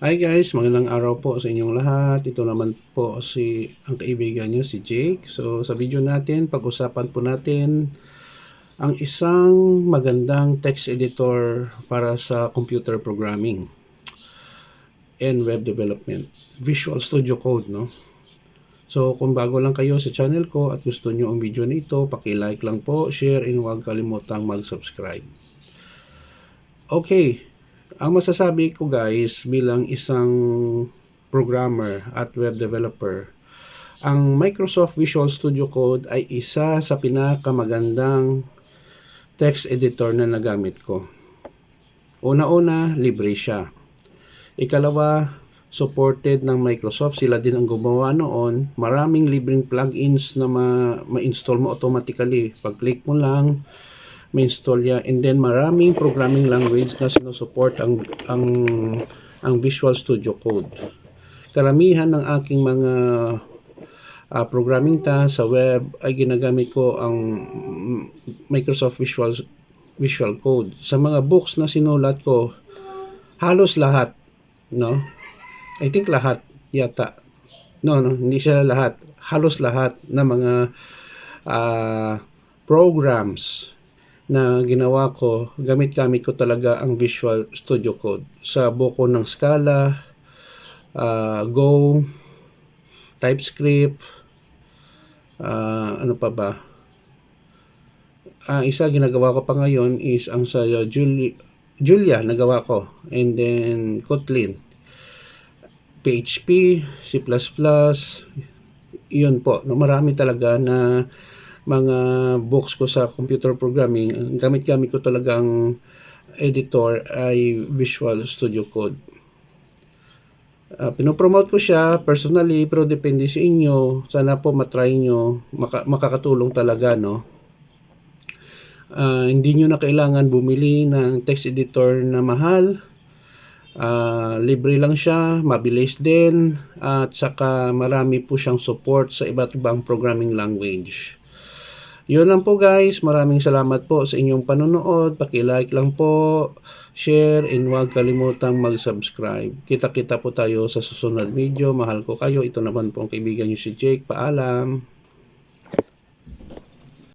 Hi guys, magandang araw po sa inyong lahat. Ito naman po ang kaibigan nyo, si Jake. So sa video natin, pag-usapan po natin ang isang magandang text editor para sa computer programming and web development. Visual Studio Code, no? So kung bago lang kayo sa channel ko at gusto nyo ang video nito, paki-like lang po, share, and huwag kalimutang mag-subscribe. Okay, ang masasabi ko guys bilang isang programmer at web developer, ang Microsoft Visual Studio Code ay isa sa pinakamagandang text editor na nagamit ko. Una-una, libre siya. Ikalawa, supported ng Microsoft. Sila din ang gumawa noon. Maraming libreng plugins na ma-install mo automatically. Pag-click mo lang, ma-install yan. And then maraming programming language na sinusupport ang Visual Studio Code. Karamihan ng aking mga programming tasks sa web ay ginagamit ko ang Microsoft Visual Code. Sa mga books na sinulat ko, halos lahat, no? I think lahat yata. No, hindi siya lahat. Halos lahat ng mga programs na ginawa ko, gamit ko talaga ang Visual Studio Code. Sa buko ng Scala, Go, TypeScript, ano pa ba? Isa ginagawa ko pa ngayon is ang sa Julia nagawa ko. And then Kotlin, PHP, C++, yun po. No, marami talaga na mga books ko sa computer programming. Ang gamit ko talagang editor ay Visual Studio Code. Pinopromote ko siya personally, pero depende sa inyo. Sana po matry nyo, makakatulong talaga, no? Hindi nyo na kailangan bumili ng text editor na mahal. Libre lang siya, mabilis din, at saka marami po siyang support sa iba't ibang programming language. Yun lang po guys, maraming salamat po sa inyong panonood. Paki-like lang po, share, and huwag kalimutang mag-subscribe. Kita-kita po tayo sa susunod video. Mahal ko kayo. Ito naman po ang kaibigan nyo si Jake. Paalam!